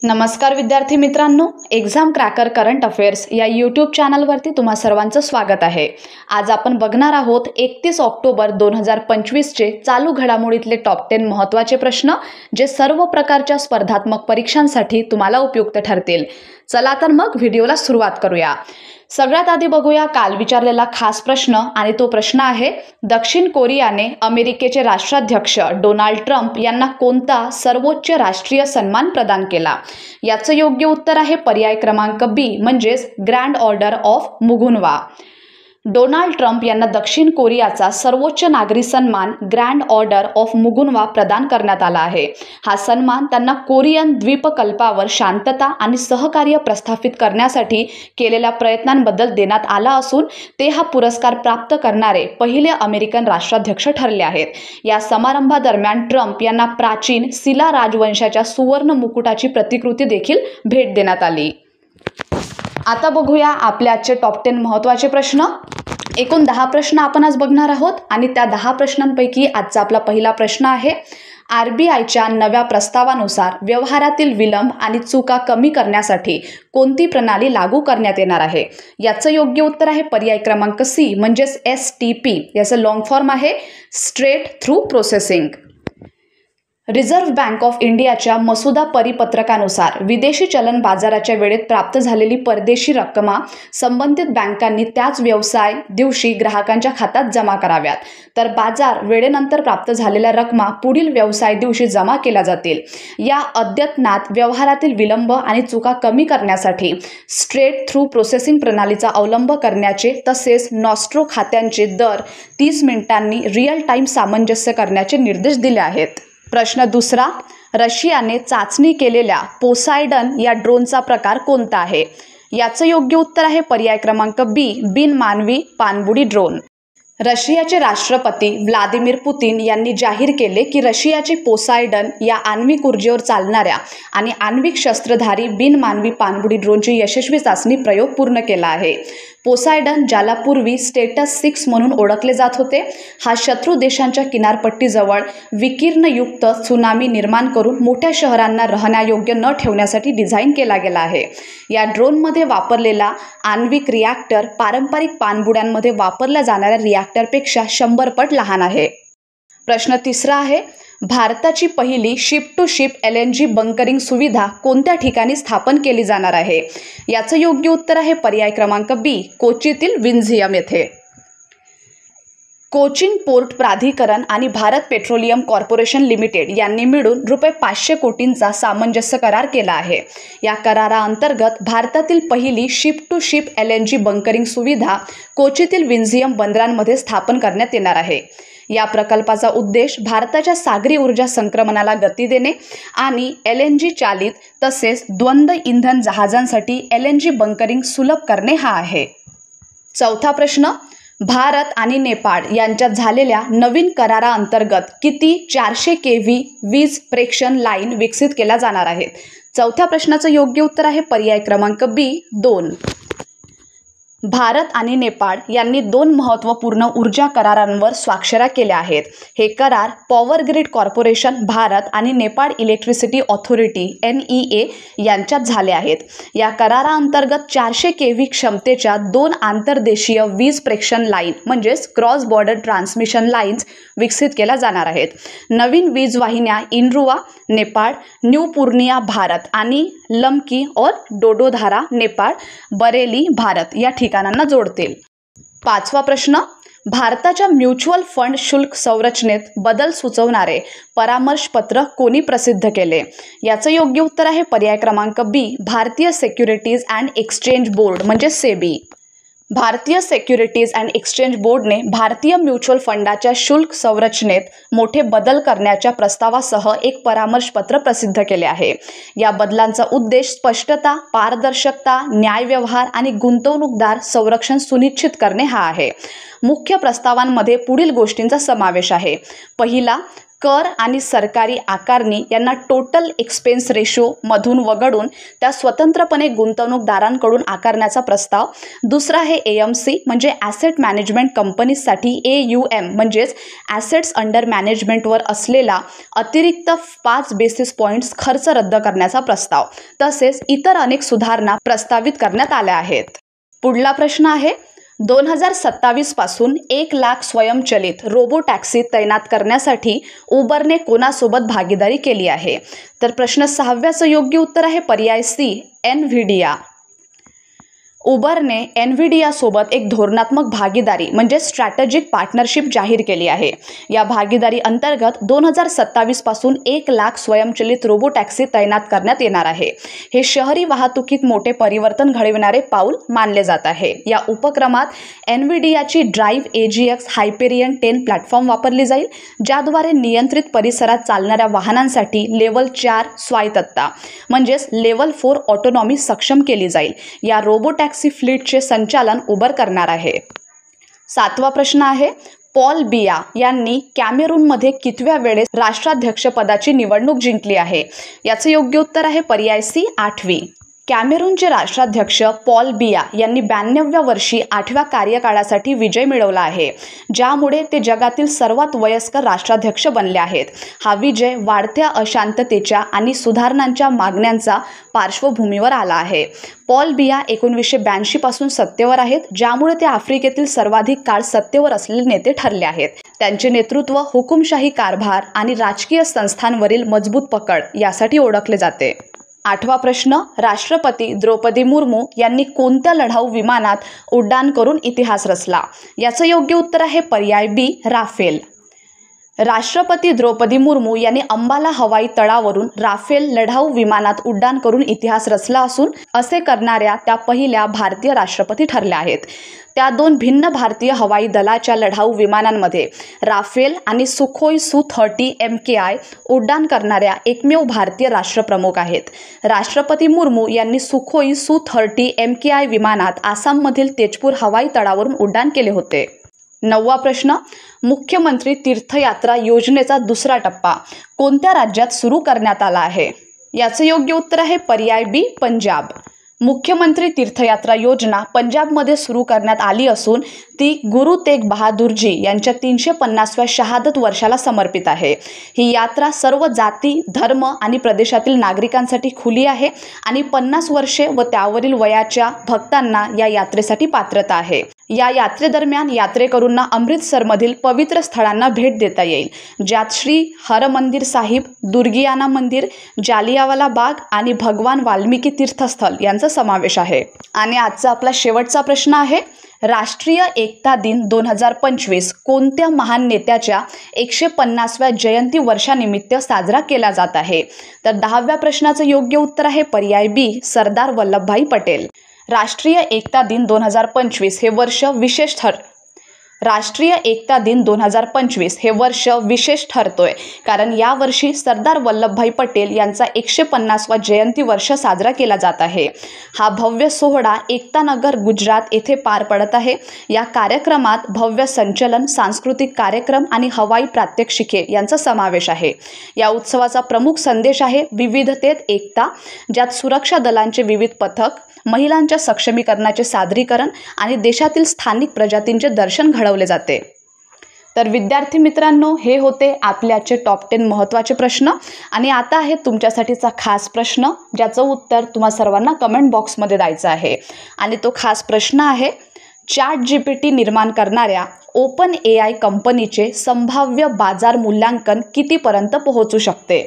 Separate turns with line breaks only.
नमस्कार विद्यार्थी मित्रांनो, एक्झाम क्रॅकर करंट अफेअर्स या यूट्यूब चॅनलवरती तुम्हा सर्वांचं स्वागत आहे। आज आपण बघणार आहोत 31 ऑक्टोबर 2025चे चालू घडामोडीतले टॉप 10 महत्त्वाचे प्रश्न, जे सर्व प्रकारच्या स्पर्धात्मक परीक्षांसाठी तुम्हाला उपयुक्त ठरतील। चला तर मग व्हिडिओला सुरुवात करूया। सगळ्यात आधी बघूया काल विचारलेला खास प्रश्न, आणि तो प्रश्न आहे, दक्षिण कोरियाने अमेरिकेचे राष्ट्राध्यक्ष डोनाल्ड ट्रम्प यांना कोणता सर्वोच्च राष्ट्रीय सन्मान प्रदान केला? याचं योग्य उत्तर आहे पर्याय क्रमांक बी, म्हणजेच grand order of Mugunghwa. Donald Trump यांना दक्षिण कोरियाचा सर्वोच्च नागरी सन्मान ग्रँड ऑर्डर ऑफ मुगुनवा प्रदान करण्यात आला आहे। हा सन्मान त्यांना कोरियन द्वीपकल्पावर शांतता आणि सहकार्य प्रस्थापित करण्यासाठी केलेल्या प्रयत्नांबद्दल देण्यात आला असून ते हा पुरस्कार प्राप्त करणारे पहिले अमेरिकन राष्ट्राध्यक्ष ठरले आहेत। या समारंभादरम्यान ट्रम्प यांना प्राचीन सिला राजवंशाच्या सुवर्ण मुकुटाची प्रतिकृती देखील भेट देण्यात आली। आता बघूया आपले आजचे टॉप 10 महत्त्वाचे प्रश्न। एकूण 10 प्रश्न आपण आज बघणार आहोत, आणि त्या 10 प्रश्नांपैकी आजचा आपला पहिला प्रश्न आहे, RBIच्या नव्या प्रस्तावानुसार व्यवहारातील विलंब आणि चुका कमी करण्यासाठी कोणती प्रणाली लागू करण्यात येणार आहे? याचं योग्य उत्तर आहे पर्याय क्रमांक सी, म्हणजेच STP। याचं लॉंग फॉर्म आहे straight through processing. Reserve bank of इंडियाच्या मसुदा परिपत्रकानुसार विदेशी चलन बाजाराच्या वेळेत प्राप्त झालेली परदेशी रक्कमा संबंधित बँकांनी त्याच व्यवसाय दिवशी ग्राहकांच्या खात्यात जमा कराव्यात, तर बाजार वेळेनंतर प्राप्त झालेल्या रकमा पुढील व्यवसाय दिवशी जमा केल्या जातील। या अद्यतनात व्यवहारातील विलंब आणि चुका कमी करण्यासाठी स्ट्रेट थ्रू प्रोसेसिंग प्रणालीचा अवलंब करण्याचे, तसेच नॉस्ट्रो खात्यांचे दर 30 मिनिटांनी रिअल टाइम सामंजस्य करण्याचे निर्देश दिले आहेत। प्रश्न दुसरा, रशियाने चाचणी केलेल्या पोसायडन या ड्रोनचा प्रकार कोणता आहे? याचं योग्य उत्तर आहे पर्याय क्रमांक बी, बिनमानवी पाणबुडी ड्रोन। रशियाचे राष्ट्रपती व्लादिमीर पुतिन यांनी जाहीर केले की रशियाचे पोसायडन या आण्विक ऊर्जेवर चालणाऱ्या आणि आण्विक शस्त्रधारी बिनमानवी पाणबुडी ड्रोनची यशस्वी चाचणी प्रयोग पूर्ण केला आहे। पोसायडन, ज्याला पूर्वी स्टेटस 6 म्हणून ओळखले जात होते, हा शत्रू देशांच्या किनारपट्टीजवळ विकिरणयुक्त त्सुनामी निर्माण करून मोठ्या शहरांना राहण्यायोग्य न ठेवण्यासाठी डिझाईन केला गेला आहे। या ड्रोनमध्ये वापरलेला आण्विक रिॲक्टर पारंपरिक पाणबुड्यांमध्ये वापरल्या जाणाऱ्या रिॲक्टरपेक्षा 100 पट लहान आहे। प्रश्न तिसरा आहे, भारताची पहिली ship to ship LNG bunkering सुविधा कोणत्या ठिकाणी स्थापन केली जाणार आहे? याचं योग्य उत्तर आहे पर्याय क्रमांक बी, कोचीतील विंझियम येथे। कोचीन पोर्ट प्राधिकरण आणि भारत पेट्रोलियम कॉर्पोरेशन लिमिटेड यांनी मिळून ₹500 कोटींचा सामंजस्य करार केला आहे। या कराराअंतर्गत भारतातील पहिली ship to ship LNG bunkering सुविधा कोचीतील विंझियम बंदरांमध्ये स्थापन करण्यात येणार आहे। या प्रकल्पाचा उद्देश भारताच्या सागरी ऊर्जा संक्रमणाला गती देणे आणि LNG चालित तसेच द्वंद्व इंधन जहाजांसाठी LNG बंकरिंग सुलभ करणे हा आहे। चौथा प्रश्न, भारत आणि नेपाळ यांच्यात झालेल्या नवीन कराराअंतर्गत किती 400 kV वीज प्रेषण लाईन विकसित केल्या जाणार आहेत? चौथ्या प्रश्नाचं योग्य उत्तर आहे पर्याय क्रमांक बी, 2। भारत आणि नेपाळ यांनी 2 महत्त्वपूर्ण ऊर्जा करारांवर स्वाक्षऱ्या केल्या आहेत। हे करार पॉवर ग्रिड कॉर्पोरेशन भारत आणि नेपाळ इलेक्ट्रिसिटी ऑथॉरिटी NEA यांच्यात झाले आहेत। या कराराअंतर्गत 400 kV क्षमतेच्या 2 आंतरदेशीय वीज प्रेषण लाईन, म्हणजेच क्रॉस बॉर्डर ट्रान्समिशन लाईन्स विकसित केल्या जाणार आहेत। नवीन वीज वाहिन्या इनरुवा नेपाळ, न्यू पूर्णिया भारत आणि लमकी और डोडोधारा नेपाळ, बरेली भारत या ठिकाणांना जोडतील। पाचवा प्रश्न, भारताच्या म्युच्युअल फंड शुल्क संरचनेत बदल सुचवणारे परामर्शपत्र कोणी प्रसिद्ध केले? याचं योग्य उत्तर आहे पर्याय क्रमांक बी, भारतीय सिक्युरिटीज अँड एक्सचेंज बोर्ड, म्हणजे सेबी। भारतीय सिक्युरिटीज अँड एक्सचेंज बोर्डने भारतीय म्युच्युअल फंडाच्या शुल्क संरचनेत मोठे बदल करण्याच्या प्रस्तावासह एक परामर्शपत्र प्रसिद्ध केले आहे। या बदलांचा उद्देश स्पष्टता, पारदर्शकता, न्यायव्यवहार आणि गुंतवणूकदार संरक्षण सुनिश्चित करणे हा आहे। मुख्य प्रस्तावांमध्ये पुढील गोष्टींचा समावेश आहे। पहिला, कर आणि सरकारी आकारणी यांना टोटल एक्सपेन्स रेशो मधून वगळून त्या स्वतंत्रपणे गुंतवणूकदारांकडून आकारण्याचा प्रस्ताव. दुसरा आहे AMC म्हणजे ॲसेट मॅनेजमेंट कंपनीजसाठी AUM म्हणजेच ॲसेट्स अंडर मॅनेजमेंटवर असलेला अतिरिक्त 5 बेसिस पॉईंट्स खर्च रद्द करण्याचा प्रस्ताव. तसेच इतर अनेक सुधारणा प्रस्तावित करण्यात आल्या आहेत. पुढला प्रश्न आहे 2027 पासून 1 लाख स्वयंचलित रोबो टॅक्सी तैनात करण्यासाठी उबरने कोणासोबत भागीदारी केली आहे. तर प्रश्न 6व्याचं योग्य उत्तर आहे पर्याय C NVIDIA. उबरने NVIDIA सोबत एक धोरणात्मक भागीदारी म्हणजे स्ट्रॅटेजिक पार्टनरशिप जाहीर केली आहे. या भागीदारी अंतर्गत 2027 पासून 1 लाख स्वयंचलित रोबो टॅक्सी तैनात करण्यात येणार आहे. हे शहरी वाहतुकीत मोठे परिवर्तन घडविणारे पाऊल मानले जात आहे. या उपक्रमात NVIDIAची ड्राईव्ह AGX हायपेरियन 10 प्लॅटफॉर्म वापरली जाईल, ज्याद्वारे नियंत्रित परिसरात चालणाऱ्या वाहनांसाठी लेव्हल 4 स्वायत्तता म्हणजेच लेव्हल 4 ऑटोनॉमी सक्षम केली जाईल. या रोबो टॅक्सी फ्लीटचे संचालन उबर करणार आहे. 7वा प्रश्न आहे पॉल बिया यांनी कॅमेरूनमध्ये कितव्या वेळेस राष्ट्राध्यक्षपदाची निवडणूक जिंकली आहे. याचं योग्य उत्तर आहे पर्याय C 8वी. कॅमेरूनचे राष्ट्राध्यक्ष पॉल बिया यांनी 92व्या वर्षी 8व्या कार्यकाळासाठी विजय मिळवला आहे, ज्यामुळे ते जगातील सर्वात वयस्कर राष्ट्राध्यक्ष बनले आहेत. हा विजय वाढत्या अशांततेच्या आणि सुधारणांच्या मागण्यांचा पार्श्वभूमीवर आला आहे. पॉल बिया 1982 पासून सत्तेवर आहेत, ज्यामुळे ते आफ्रिकेतील सर्वाधिक काळ सत्तेवर असलेले नेते ठरले आहेत. त्यांचे नेतृत्व हुकुमशाही कारभार आणि राजकीय संस्थांवरील मजबूत पकड यासाठी ओळखले जाते. 8वा प्रश्न राष्ट्रपती द्रौपदी मुर्मू यांनी कोणत्या लढाऊ विमानात उड्डाण करून इतिहास रचला. याचं योग्य उत्तर आहे पर्याय B राफेल. राष्ट्रपती द्रौपदी मुर्मू यांनी अंबाला हवाई तळावरून राफेल लढाऊ विमानात उड्डाण करून इतिहास रचला असून असे करणाऱ्या त्या पहिल्या भारतीय राष्ट्रपती ठरल्या आहेत. त्या 2 भिन्न भारतीय हवाई दलाच्या लढाऊ विमानांमध्ये राफेल आणि सुखोई Su-30 MKI उड्डाण करणाऱ्या एकमेव भारतीय राष्ट्रप्रमुख आहेत. राष्ट्रपती मुर्मू यांनी सुखोई Su-30 MKI विमानात आसाममधील तेजपूर हवाई तळावरून उड्डाण केले होते. 9वा प्रश्न मुख्यमंत्री तीर्थयात्रा योजनेचा दुसरा टप्पा कोणत्या राज्यात सुरू करण्यात आला आहे. याचं योग्य उत्तर आहे पर्याय B पंजाब. मुख्यमंत्री तीर्थयात्रा योजना पंजाबमध्ये सुरू करण्यात आली असून ती गुरु तेग बहादूरजी यांच्या 350व्या शहादत वर्षाला समर्पित आहे. ही यात्रा सर्व जाती, धर्म आणि प्रदेशातील नागरिकांसाठी खुली आहे आणि 50 वर्षे व त्यावरील वयाच्या भक्तांना या यात्रेसाठी पात्रता आहे. या यात्रेदरम्यान यात्रेकरूंना अमृतसरमधील पवित्र स्थळांना भेट देता येईल, ज्यात श्री हरमंदिर साहिब, दुर्गियाना मंदिर, जालियावाला बाग आणि भगवान वाल्मिकी तीर्थस्थळ यांचा समावेश आहे. आणि आजचा आपला शेवटचा प्रश्न आहे राष्ट्रीय एकता दिन 2025 कोणत्या महान नेत्याच्या 150व्या जयंती वर्षानिमित्त साजरा केला जात आहे. तर 10व्या प्रश्नाचं योग्य उत्तर आहे पर्याय B सरदार वल्लभभाई पटेल. राष्ट्रीय एकता दिन 2025 हे वर्ष विशेष ठरतोय कारण यावर्षी सरदार वल्लभभाई पटेल यांचा 150वा जयंती वर्ष साजरा केला जात आहे. हा भव्य सोहळा एकतानगर गुजरात येथे पार पडत आहे. या कार्यक्रमात भव्य संचलन, सांस्कृतिक कार्यक्रम आणि हवाई प्रात्यक्षिके यांचा समावेश आहे. या उत्सवाचा प्रमुख संदेश आहे विविधतेत एकता, ज्यात सुरक्षा दलांचे विविध पथक, महिलांच्या सक्षमीकरणाचे सादरीकरण आणि देशातील स्थानिक प्रजातींचे दर्शन घडवले जाते. तर विद्यार्थी मित्रांनो, हे होते आपल्याचे टॉप 10 महत्त्वाचे प्रश्न. आणि आता आहे तुमच्यासाठीचा खास प्रश्न, ज्याचं उत्तर तुम्हा सर्वांना कमेंट बॉक्समध्ये द्यायचं आहे. आणि तो खास प्रश्न आहे ChatGPT निर्माण करणाऱ्या OpenAI कंपनीचे संभाव्य बाजार मूल्यांकन कितीपर्यंत पोहोचू शकते.